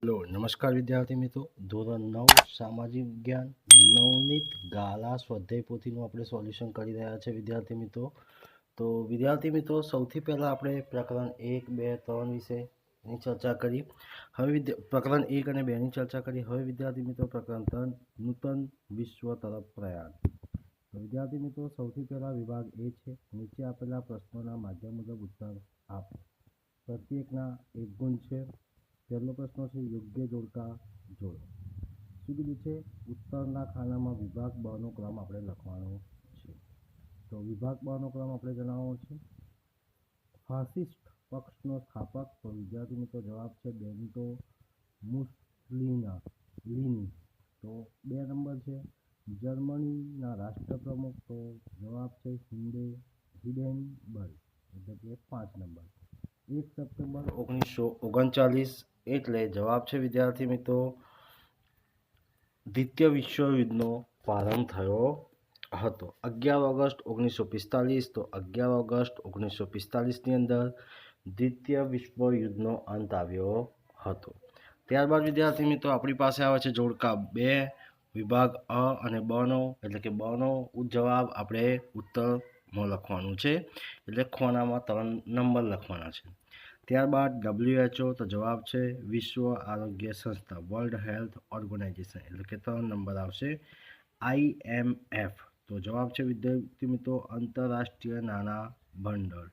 Hello નમસ્કાર વિદ્યાર્થી મિત્રો, ધોરણ 9 સામાજિક વિજ્ઞાન નવનીત ગાલા સ્વાધ્યાય પોથીનું આપણે સોલ્યુશન કરી રહ્યા છે વિદ્યાર્થી મિત્રો. તો વિદ્યાર્થી મિત્રો, સૌથી પહેલાં આપણે પ્રકરણ 1, 2, 3 વિશેની ચર્ચા કરી. હવે પ્રકરણ 1 અને 2ની ચર્ચા કરી. હવે વિદ્યાર્થી મિત્રો, પ્રકરણ 3 નૂતન વિશ્વ તરફ પ્રયાણ. તો વિદ્યાર્થી મિત્રો, સૌથી પહેલાં વિભાગ એ છે, નીચે આપેલા પ્રશ્નોના માધ્યમ મુજબ ઉત્તર આપો. પ્રત્યેકના 1 ગુણ છે. પહેલો પ્રશ્ન છે, યોગ્ય જોડકા જોડો. શું કીધું છે? ઉત્તરના ખાનામાં વિભાગ બનો ક્રમ આપણે લખવાનો છે. તો વિભાગ બનો ક્રમ આપણે જણાવવાનો છે. ફાસિસ્ટ પક્ષનો સ્થાપક, તો વિદ્યાર્થી મિત્રો જવાબ છે બેનિટો મુસોલિની. તો 2 નંબર છે. જર્મનીના રાષ્ટ્રપ્રમુખ, તો જવાબ છે હિન્ડેનબર્ગ, એટલે કે 5 નંબર. 1 સપ્ટેમ્બર 1939 એટલે જવાબ છે વિદ્યાર્થી મિત્રો દ્વિતીય વિશ્વયુદ્ધનો પ્રારંભ થયો હતો. 11 ઓગસ્ટ 1945, તો 11 ઓગસ્ટ 1945ની અંદર દ્વિતીય વિશ્વયુદ્ધનો અંત આવ્યો હતો. ત્યારબાદ વિદ્યાર્થી મિત્રો આપણી પાસે આવે છે જોડકા 2, વિભાગ અ અને બનો, એટલે કે બનો જવાબ આપણે ઉત્તરમાં લખવાનું છે, એટલે ખોનામાં 3 નંબર લખવાના છે. ત્યારબાદ WHO, તો જવાબ છે વિશ્વ આરોગ્ય સંસ્થા, વર્લ્ડ હેલ્થ ઓર્ગેનાઇઝેશન, એટલે કે 3 નંબર આવશે. IMF, તો જવાબ છે વિદ્યાર્થી મિત્રો આંતરરાષ્ટ્રીય નાણાં ભંડોળ,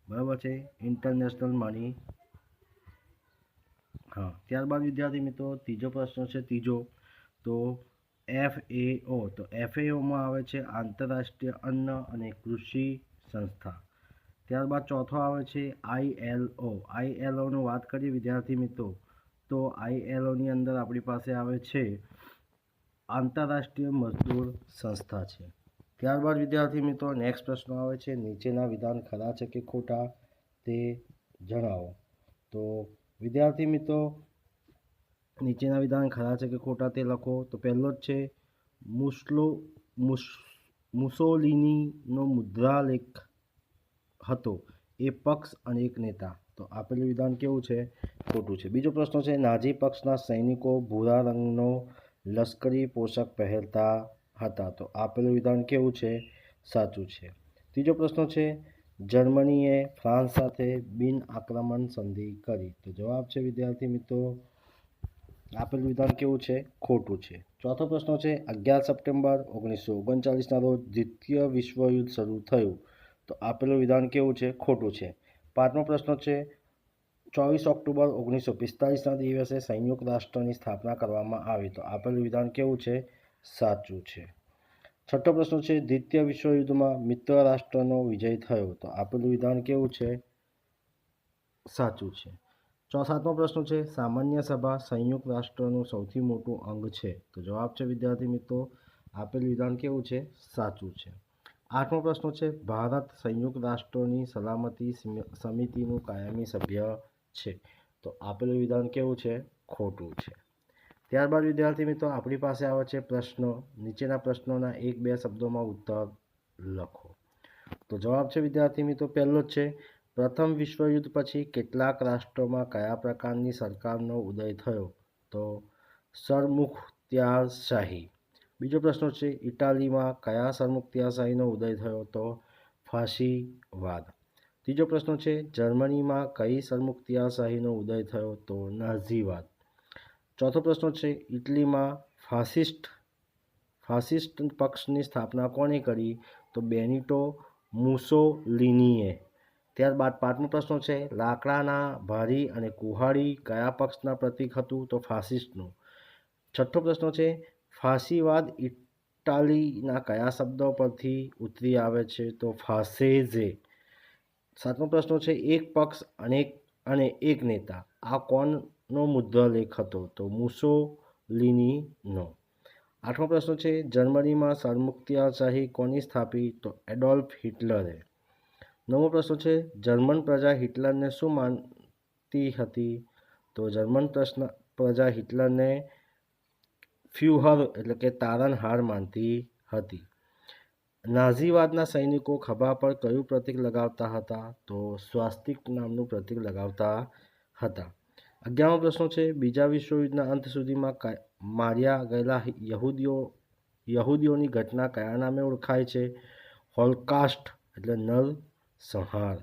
બરાબર છે, ઇન્ટરનેશનલ મની. હા, ત્યારબાદ વિદ્યાર્થી મિત્રો ત્રીજો પ્રશ્ન છે, ત્રીજો, તો FAO, તો FAOમાં આવે છે આંતરરાષ્ટ્રીય અન્ન અને કૃષિ સંસ્થા. ત્યારબાદ ચોથો આવે છે ILO. ILOની વાત કરીએ વિદ્યાર્થી મિત્રો, તો ILOની અંદર આપણી પાસે આવે છે આંતરરાષ્ટ્રીય મજદૂર સંસ્થા છે. ત્યારબાદ વિદ્યાર્થી મિત્રો નેક્સ્ટ પ્રશ્ન આવે છે, નીચેના વિધાન ખરા છે કે ખોટા તે જણાવો. તો વિદ્યાર્થી મિત્રો નીચેના વિધાન ખરા છે કે ખોટા તે લખો. તો પહેલો જ છે, મુસોલિનીનો મુદ્રાલેખ હતો એ પક્ષ અને એક નેતા. તો આપેલું વિધાન કેવું છે? ખોટું છે. બીજો પ્રશ્ન છે, નાઝી પક્ષના સૈનિકો ભૂરા રંગનો લશ્કરી પોશાક પહેરતા હતા. તો આપેલું વિધાન કેવું છે? સાચું છે. ત્રીજો પ્રશ્ન છે, જર્મનીએ ફ્રાન્સ સાથે બિન આક્રમણ સંધિ કરી. તો જવાબ છે વિદ્યાર્થી મિત્રો આપેલું વિધાન કેવું છે? ખોટું છે. ચોથો પ્રશ્ન છે, 11 સપ્ટેમ્બર 1939ના રોજ દ્વિતીય વિશ્વયુદ્ધ શરૂ થયું. તો આપેલું વિધાન કેવું છે? ખોટું છે. પાંચમો પ્રશ્ન છે, 24 ઓક્ટોબર 1945ના દિવસે સંયુક્ત રાષ્ટ્રની સ્થાપના કરવામાં આવી. તો આપેલું વિધાન કેવું છે? સાચું છે. છઠ્ઠો પ્રશ્ન છે, દ્વિતીય વિશ્વયુદ્ધમાં મિત્ર રાષ્ટ્રનો વિજય થયો. તો આપેલું વિધાન કેવું છે? સાચું છે. સાતમો પ્રશ્ન છે, સામાન્ય સભા સંયુક્ત રાષ્ટ્રનું સૌથી મોટું અંગ છે. તો જવાબ છે વિદ્યાર્થી મિત્રો આપેલું વિધાન કેવું છે? સાચું છે. આઠમો પ્રશ્ન છે, ભારત સંયુક્ત રાષ્ટ્રોની સલામતી સમિતિનું કાયમી સભ્ય છે. તો આપેલું વિધાન કેવું છે? ખોટું છે. ત્યારબાદ વિદ્યાર્થી મિત્રો આપણી પાસે આવે છે પ્રશ્નો. નીચેના પ્રશ્નોના 1-2 શબ્દોમાં ઉત્તર લખો. તો જવાબ છે વિદ્યાર્થી મિત્રો પહેલો જ છે, પ્રથમ વિશ્વયુદ્ધ પછી કેટલાક રાષ્ટ્રોમાં કયા પ્રકારની સરકારનો ઉદય થયો? તો સરમુખત્યારશાહી. બીજો પ્રશ્ન છે, ઇટાલીમાં કયા સરમુખત્યારશાહીનો ઉદય થયો? તો ફાશીવાદ. ત્રીજો પ્રશ્ન છે, જર્મનીમાં કઈ સરમુખત્યારશાહીનો ઉદય થયો? તો નાઝીવાદ. ચોથો પ્રશ્ન છે, ઇટલીમાં ફાસિસ્ટ પક્ષની સ્થાપના કોણે કરી? તો બેનિટો મુસોલિનીએ. ત્યારબાદ પાંચમો પ્રશ્ન છે, લાકડાના ભારી અને કુહાડી કયા પક્ષના પ્રતીક હતું? તો ફાસિસ્ટનું. છઠ્ઠો પ્રશ્ન છે, ફાશીવાદ ઇટાલીના કયા શબ્દો પરથી ઉતરી આવે છે? તો ફાસેઝે. સાતમો પ્રશ્ન છે, એક પક્ષ અને એક નેતા આ કોનો મુદ્રાલેખ હતો? તો મુસોલિનીનો. આઠમો પ્રશ્ન છે, જર્મનીમાં સરમુખત્યારશાહી કોની સ્થાપી? તો એડોલ્ફ હિટલરે. નવમો પ્રશ્ન છે, જર્મન પ્રજા હિટલરને શું માનતી હતી? તો જર્મન પ્રજા હિટલરને ફ્યુહર એટલે કે તારણહાર માનતી હતી. નાઝીવાદના સૈનિકો ખભા પર કયું પ્રતીક લગાવતા હતા? તો સ્વાસ્તિક નામનું પ્રતીક લગાવતા હતા. 11મો પ્રશ્ન છે બીજા વિશ્વયુદ્ધના અંત સુધીમાં માર્યા ગયેલા યહૂદીઓની ઘટના કયા નામે ઓળખાય છે? હોલકાસ્ટ એટલે નરસંહાર.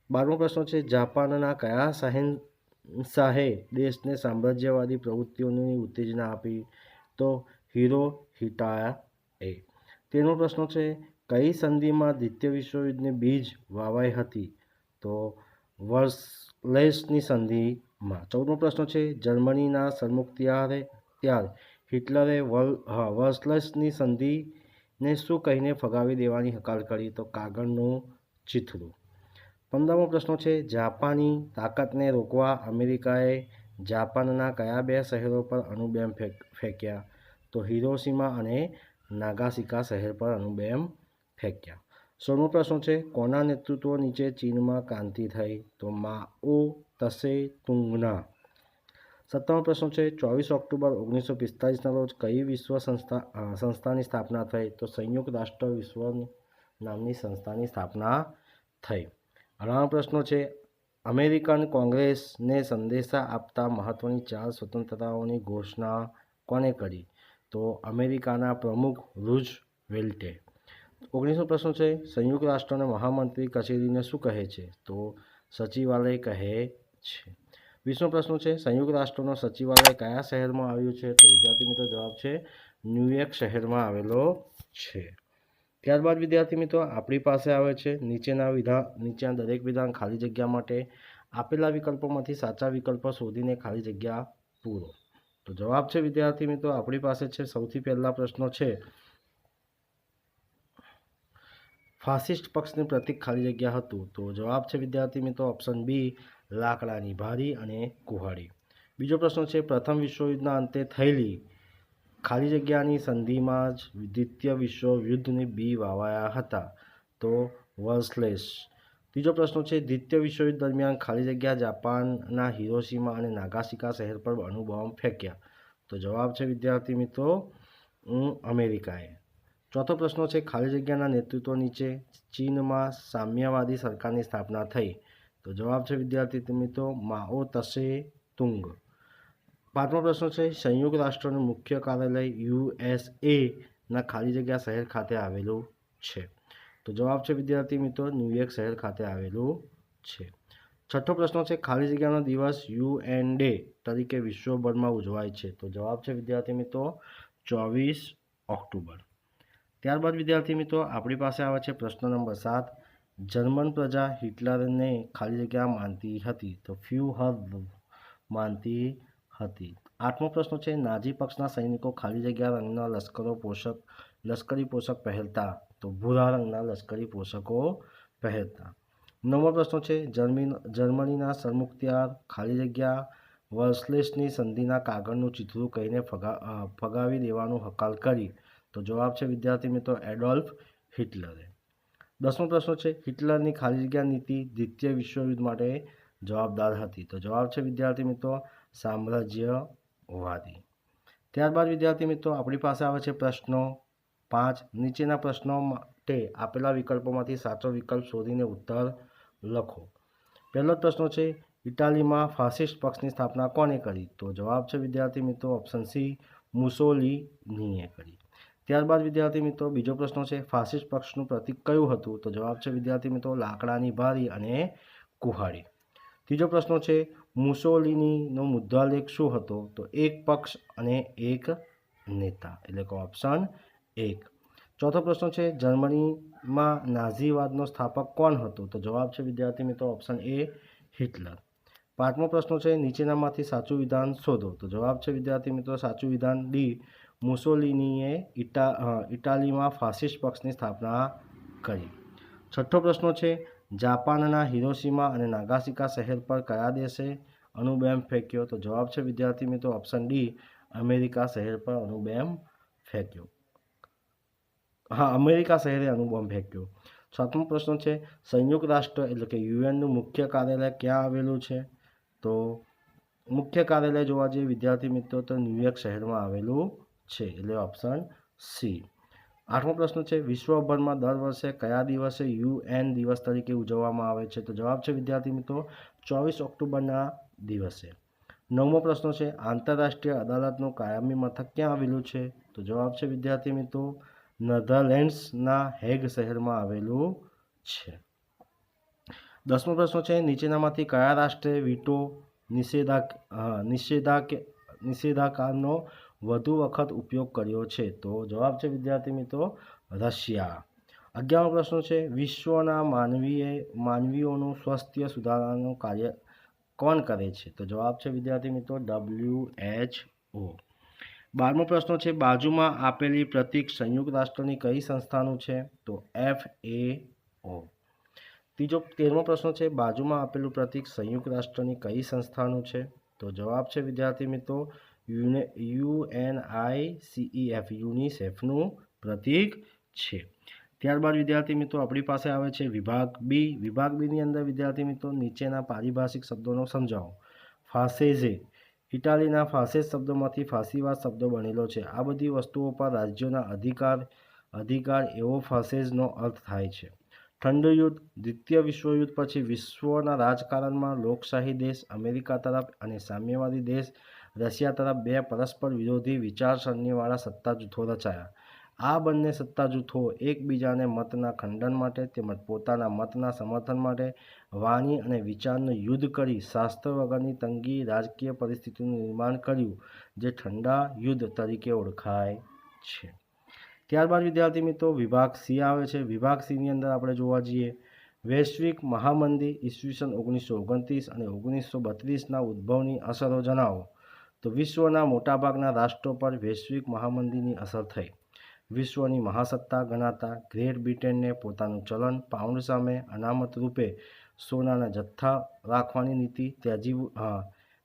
12મો પ્રશ્ન છે જાપાનના કયા શહેનશાહે દેશને સામ્રાજ્યવાદી પ્રવૃત્તિઓની ઉત્તેજના આપી? તો હિરોહિટાએ. 13મો પ્રશ્ન છે કઈ સંધિમાં દ્વિતીય વિશ્વયુદ્ધની બીજ વાવાઈ હતી? તો વર્સલેસની સંધિમાં. 14મો પ્રશ્ન છે જર્મનીના સરમુખત્યાર હિટલરે વર્સલેસની સંધિને શું કહીને ફગાવી દેવાની હકાલ કરી? તો કાગળનું ચીથડું. 15મો પ્રશ્ન છે જાપાની તાકાતને રોકવા અમેરિકાએ જાપાનના કયા બે શહેરો પર અણુબોમ્બ ફેંક્યા? તો હિરોશિમા અને નાગાસાકી શહેર પર અણુબોમ્બ ફેંક્યા. 16મો પ્રશ્ન છે કોના નેતૃત્વ નીચે ચીનમાં ક્રાંતિ થઈ? તો માઓ તસે તુંગના. 17મો પ્રશ્ન છે 24 ઓક્ટોબર 1945ના રોજ કઈ વિશ્વ સંસ્થાની સ્થાપના થઈ? તો સંયુક્ત રાષ્ટ્ર વિશ્વ નામની સંસ્થાની સ્થાપના થઈ. 18મો પ્રશ્ન છે અમેરિકન કોંગ્રેસને સંદેશા આપતા મહત્વની 4 સ્વતંત્રતાઓની ઘોષણા કોણે કરી? તો અમેરિકાના પ્રમુખ રૂઝવેલ્ટે. 19મો પ્રશ્ન છે સંયુક્ત રાષ્ટ્રના મહામંત્રી કચેરીને શું કહે છે? તો સચિવાલય કહે છે. 20મો પ્રશ્ન છે સંયુક્ત રાષ્ટ્રનો સચિવાલય કયા શહેરમાં આવ્યું છે? તો વિદ્યાર્થી મિત્રો જવાબ છે ન્યુયોર્ક શહેરમાં આવેલો છે. ત્યારબાદ વિદ્યાર્થી મિત્રો આપણી પાસે આવે છે નીચેના દરેક વિધાન ખાલી જગ્યા માટે આપેલા વિકલ્પોમાંથી સાચા વિકલ્પો શોધીને ખાલી જગ્યા પૂરો. તો જવાબ છે વિદ્યાર્થી મિત્રો આપણી પાસે છે સૌથી પહેલા પ્રશ્નો છે ફાસિસ્ટ પક્ષનું પ્રતીક ખાલી જગ્યા હતું? તો જવાબ છે વિદ્યાર્થી મિત્રો ઓપ્શન બી લાકડાની ભારી અને કુહાડી. બીજો પ્રશ્ન છે પ્રથમ વિશ્વયુદ્ધના અંતે થયેલી ખાલી જગ્યાની સંધિમાં જ દ્વિતીય વિશ્વયુદ્ધની બી વાવાયા હતા? તો વર્સલેસ. ત્રીજો પ્રશ્ન છે દ્વિતીય વિશ્વયુદ્ધ દરમિયાન ખાલી જગ્યા જાપાનના હિરોશિમા અને નાગાસાકી શહેર પર અણુબોમ્બ ફેંક્યા? તો જવાબ છે વિદ્યાર્થી મિત્રો અમેરિકાએ. ચોથો પ્રશ્ન છે ખાલી જગ્યાના નેતૃત્વ નીચે ચીનમાં સામ્યવાદી સરકારની સ્થાપના થઈ? તો જવાબ છે વિદ્યાર્થી મિત્રો માઓ તસે તુંગ. પાંચમો પ્રશ્ન છે સંયુક્ત રાષ્ટ્રનું મુખ્ય કાર્યાલય USA ખાલી જગ્યા શહેર ખાતે આવેલું છે? તો જવાબ છે વિદ્યાર્થી મિત્રો ન્યુયોર્ક શહેર ખાતે આવેલું છે. છઠ્ઠો પ્રશ્ન છે ખાલી જગ્યાનો દિવસ UN ડે તરીકે વિશ્વભરમાં ઉજવાય છે? તો જવાબ છે વિદ્યાર્થી મિત્રો 24 ઓક્ટોબર. ત્યારબાદ વિદ્યાર્થી મિત્રો આપણી પાસે આવે છે પ્રશ્ન નંબર 7 જર્મન પ્રજા હિટલરને ખાલી જગ્યા માનતી હતી? તો ફ્યુહર માનતી હતી. આઠમો પ્રશ્ન છે નાઝી પક્ષના સૈનિકો ખાલી જગ્યા રંગના લશ્કરી પોશાક પહેરતા? તો ભૂરા રંગના લશ્કરી પોશાકો પહેરતા. નવમો પ્રશ્ન છે જર્મનીના સરમુખત્યાર ખાલી જગ્યા વર્સલેસની સંધિના કાગળનું ચીથડું કહીને ફગાવી દેવાનું હકાલ કરી? તો જવાબ છે વિદ્યાર્થી મિત્રો એડોલ્ફ હિટલરે. 10મો પ્રશ્ન છે હિટલરની ખાલી જગ્યા નીતિ દ્વિતીય વિશ્વયુદ્ધ માટે જવાબદાર હતી? તો જવાબ છે વિદ્યાર્થી મિત્રો સામ્રાજ્યવાદી. ત્યારબાદ વિદ્યાર્થી મિત્રો આપણી પાસે આવે છે પ્રશ્નો 5 નીચેના પ્રશ્નો માટે આપેલા વિકલ્પોમાંથી સાચો વિકલ્પ શોધીને ઉત્તર લખો. પહેલો પ્રશ્ન છે ઇટાલીમાં ફાસિસ્ટ પક્ષની સ્થાપના કોણે કરી? તો જવાબ છે વિદ્યાર્થી મિત્રો ઓપ્શન સી મુસોલિનીએ કરી. ત્યારબાદ વિદ્યાર્થી મિત્રો બીજો પ્રશ્ન છે ફાસિસ્ટ પક્ષનું પ્રતીક કયું હતું? તો જવાબ છે વિદ્યાર્થી મિત્રો લાકડાની ભારી અને કુહાડી. ત્રીજો પ્રશ્ન છે મુસોલિનીનો મુદ્રાલેખ શું હતો? તો એક પક્ષ અને એક નેતા એટલે કે ઓપ્શન 1. ચોથો પ્રશ્ન છે જર્મનીમાં નાઝીવાદનો સ્થાપક કોણ હતો? તો જવાબ છે વિદ્યાર્થી મિત્રો ઓપ્શન એ હિટલર. પાંચમો પ્રશ્ન છે નીચેનામાંથી સાચું વિધાન શોધો? તો જવાબ છે વિદ્યાર્થી મિત્રો સાચું વિધાન ડી મુસોલિનીએ ઇટાલીમાં ફાસિસ્ટ પક્ષની સ્થાપના કરી. છઠ્ઠો પ્રશ્ન છે જાપાનના હિરોશિમા અને નાગાસાકી શહેર પર કયા દેશે અણુબોમ્બ ફેંક્યો? તો જવાબ છે વિદ્યાર્થી મિત્રો ઓપ્શન ડી અમેરિકા શહેર પર અણુબોમ્બ ફેંક્યો. અમેરિકા શહેરે અણુબોમ્બ ફેંક્યો. સાતમો પ્રશ્ન છે સંયુક્ત રાષ્ટ્ર એટલે કે યુએનનું મુખ્ય કાર્યાલય ક્યાં આવેલું છે? તો મુખ્ય કાર્યાલય જોવા જઈએ વિદ્યાર્થી મિત્રો તો ન્યુયોર્ક શહેરમાં આવેલું છે એટલે ઓપ્શન સી. આઠમો પ્રશ્ન છે વિશ્વભરમાં દર વર્ષે કયા દિવસે UN દિવસ તરીકે ઉજવવામાં આવે છે? તો જવાબ છે વિદ્યાર્થી મિત્રો 24 ઓક્ટોબરના દિવસે. 9મો પ્રશ્ન છે આંતરરાષ્ટ્રીય અદાલતનું કાયમી મથક ક્યાં આવેલું છે? તો જવાબ છે વિદ્યાર્થી મિત્રો નેધરલેન્ડ્સના હેગ શહેરમાં આવેલું છે. 10મો પ્રશ્ન છે નીચેનામાંથી કયા રાષ્ટ્રે વીટો નિષેધાજ્ઞાનો વધુ વખત ઉપયોગ કર્યો છે? તો જવાબ છે વિદ્યાર્થી મિત્રો રશિયા. 11મો પ્રશ્ન છે વિશ્વના માનવીઓનું સ્વાસ્થ્ય સુધારવાનું કાર્ય કોણ કરે છે? તો જવાબ છે વિદ્યાર્થી મિત્રો WHO. 12મો પ્રશ્ન છે બાજુમાં આપેલી પ્રતીક સંયુક્ત રાષ્ટ્રની કઈ સંસ્થાનું છે? તો FAO. 13મો પ્રશ્ન છે બાજુમાં આપેલું પ્રતીક સંયુક્ત રાષ્ટ્રની કઈ સંસ્થાનું છે? તો જવાબ છે વિદ્યાર્થી મિત્રો યુનિસેફનું પ્રતીક છે. ત્યારબાદ વિદ્યાર્થી મિત્રો આપણી પાસે આવે છે વિભાગ બી. વિભાગ બીની અંદર વિદ્યાર્થી મિત્રો નીચેના પારિભાષિક શબ્દોનો સમજાવો. ફાસેઝે ઇટાલીના ફાસેસ શબ્દોમાંથી ફાસીવાદ શબ્દ બનેલો છે. આ બધી વસ્તુઓ પર રાજ્યોના અધિકાર એવો ફાસેઝનો અર્થ થાય છે. ઠંડુ યુદ્ધ દ્વિતીય વિશ્વયુદ્ધ પછી વિશ્વના રાજકારણમાં લોકશાહી દેશ અમેરિકા તરફ અને સામ્યવાદી દેશ રશિયા તરફ બે પરસ્પર વિરોધી વિચારસરણીવાળા સત્તા જૂથો રચાયા. આ બંને સત્તા જૂથો એકબીજાને મતના ખંડન માટે તેમજ પોતાના મતના સમર્થન માટે વાણી અને વિચારનું યુદ્ધ કરી શાસ્ત્ર વગરની તંગી રાજકીય પરિસ્થિતિનું નિર્માણ કર્યું જે ઠંડા યુદ્ધ તરીકે ઓળખાય છે. ત્યારબાદ વિદ્યાર્થી મિત્રો વિભાગ સી આવે છે. વિભાગ સીની અંદર આપણે જોવા જઈએ વૈશ્વિક મહામંદી ઈસવીસન 1929 અને 1932ના ઉદ્ભવની અસરો જણાવો. તો વિશ્વના મોટાભાગના રાષ્ટ્રો પર વૈશ્વિક મહામંદીની અસર થઈ. વિશ્વની મહાસત્તા ગણાતા ગ્રેટ બ્રિટનને પોતાનું ચલણ પાઉન્ડ સામે અનામત રૂપે સોનાના જથ્થા રાખવાની નીતિ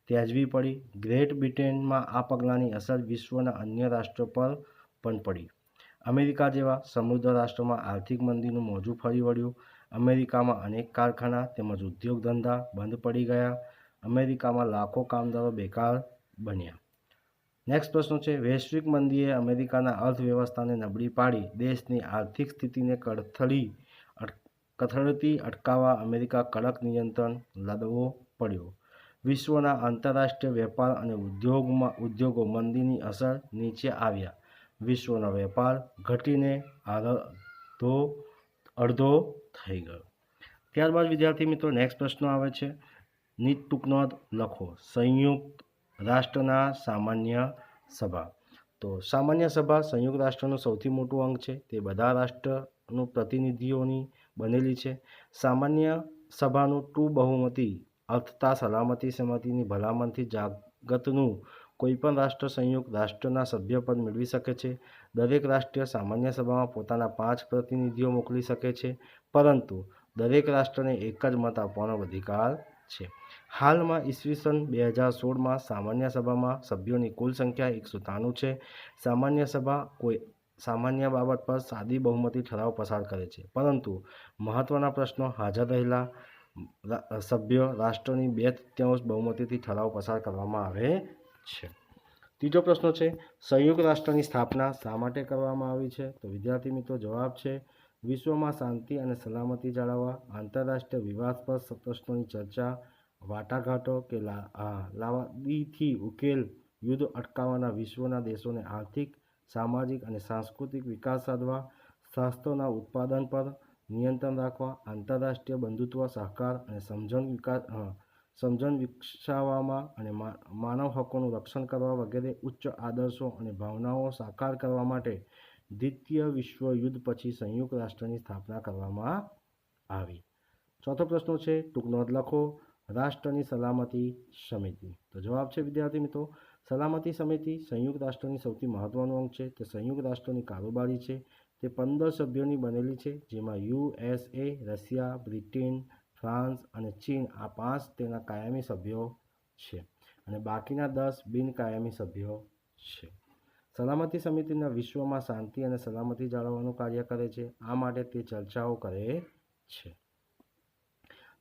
ત્યાજવી પડી. ગ્રેટ બ્રિટનમાં આ પગલાંની અસર વિશ્વના અન્ય રાષ્ટ્રો પર પણ પડી. અમેરિકા જેવા સમૃદ્ધ રાષ્ટ્રોમાં આર્થિક મંદીનું મોજું ફરી વળ્યું. અમેરિકામાં અનેક કારખાના તેમજ ઉદ્યોગ ધંધા બંધ પડી ગયા. અમેરિકામાં લાખો કામદારો બેકાર બન્યા. નેક્સ્ટ પ્રશ્ન છે વૈશ્વિક મંદીએ અમેરિકાના અર્થવ્યવસ્થાને નબળી પાડી દેશની આર્થિક સ્થિતિને કથળતી અટકાવવા અમેરિકા કડક નિયંત્રણ લાદવો પડ્યો. વિશ્વના આંતરરાષ્ટ્રીય વેપાર અને ઉદ્યોગો મંદીની અસર નીચે આવ્યા. વિશ્વનો વેપાર ઘટીને અડધો થઈ ગયો. ત્યારબાદ વિદ્યાર્થી મિત્રો નેક્સ્ટ પ્રશ્ન આવે છે ટૂંક નોંધ લખો. સંયુક્ત રાષ્ટ્રના સામાન્ય સભા. તો સામાન્ય સભા સંયુક્ત રાષ્ટ્રનું સૌથી મોટું અંગ છે. તે બધા રાષ્ટ્રનું પ્રતિનિધિઓની બનેલી છે. સામાન્ય સભાનું ટુ બહુમતી અર્થતા સલામતી સમિતિની ભલામણથી જાગતનું કોઈપણ રાષ્ટ્ર સંયુક્ત રાષ્ટ્રના સભ્યપદ મેળવી શકે છે. દરેક રાષ્ટ્ર સામાન્ય સભામાં પોતાના 5 પ્રતિનિધિઓ મોકલી શકે છે પરંતુ દરેક રાષ્ટ્રને એક જ મત આપવાનો અધિકાર છે. હાલમાં ઈસવીસન 2016માં સામાન્ય સભામાં સભ્યોની કુલ સંખ્યા 193 છે. સામાન્ય સભા કોઈ સામાન્ય બાબત પર સાદી બહુમતી ઠરાવ પસાર કરે છે પરંતુ મહત્ત્વના પ્રશ્નો હાજર રહેલા સભ્ય રાષ્ટ્રોની 2/3 બહુમતીથી ઠરાવ પસાર કરવામાં આવે છે. ત્રીજો પ્રશ્ન છે સંયુક્ત રાષ્ટ્રની સ્થાપના શા માટે કરવામાં આવી છે? તો વિદ્યાર્થી મિત્રો જવાબ છે વિશ્વમાં શાંતિ અને સલામતી જાળવવા, આંતરરાષ્ટ્રીય વિવાદાસ્પદ પ્રશ્નોની ચર્ચા, વાટાઘાટો કે લાવાદીથી ઉકેલ, યુદ્ધ અટકાવવાના, વિશ્વના દેશોને આર્થિક, સામાજિક અને સાંસ્કૃતિક વિકાસ સાધવા, શસ્ત્રોના ઉત્પાદન પર નિયંત્રણ રાખવા, આંતરરાષ્ટ્રીય બંધુત્વ, સહકાર અને સમજણ વિકસાવવામાં અને માનવ હકોનું રક્ષણ કરવા વગેરે ઉચ્ચ આદર્શો અને ભાવનાઓ સાકાર કરવા માટે દ્વિતીય વિશ્વ યુદ્ધ પછી સંયુક્ત રાષ્ટ્રની સ્થાપના કરવામાં આવી. ચોથો પ્રશ્ન છે ટૂંક નોંધ લખો. રાષ્ટ્રની સલામતી સમિતિ. તો જવાબ છે વિદ્યાર્થી મિત્રો સલામતી સમિતિ સંયુક્ત રાષ્ટ્રની સૌથી મહત્વનું અંગ છે. તે સંયુક્ત રાષ્ટ્રની કારોબારી છે. તે 15 સભ્યોની બનેલી છે જેમાં USA, રશિયા, બ્રિટન, ફ્રાન્સ અને ચીન આ 5 તેના કાયમી સભ્યો છે અને બાકીના 10 બિનકાયમી સભ્યો છે. સલામતી સમિતિના વિશ્વમાં શાંતિ અને સલામતી જાળવવાનું કાર્ય કરે છે. આ માટે તે ચર્ચાઓ કરે છે.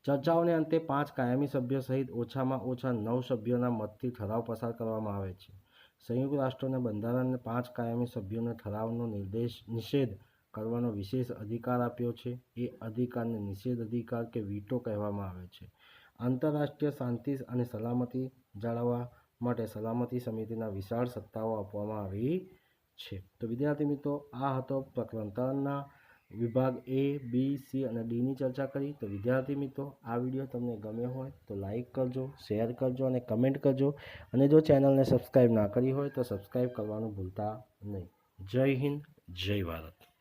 ચર્ચાઓને અંતે 5 કાયમી સભ્યો સહિત ઓછામાં ઓછા 9 સભ્યોના મતથી ઠરાવ પસાર કરવામાં આવે છે. સંયુક્ત રાષ્ટ્રના બંધારણને 5 કાયમી સભ્યોને ઠરાવનો નિષેધ કરવાનો વિશેષ અધિકાર આપ્યો છે. એ અધિકારને નિષેધ અધિકાર કે વીટો કહેવામાં આવે છે. આંતરરાષ્ટ્રીય શાંતિ અને સલામતી જાળવવા માટે સલામતી સમિતિના વિશાળ સત્તાઓ આપવામાં આવી છે. તો વિદ્યાર્થી મિત્રો, આ હતો પ્રકરણ 3ના વિભાગ A, B, C અને Dની ચર્ચા કરી. તો વિદ્યાર્થી મિત્રો, આ વિડીયો તમને ગમ્યો હોય તો લાઈક કરજો, શેર કરજો અને કમેન્ટ કરજો. અને જો ચેનલને સબસ્ક્રાઈબ ના કરી હોય તો સબસ્ક્રાઈબ કરવાનું ભૂલતા નહીં. જય હિન્દ, જય ભારત.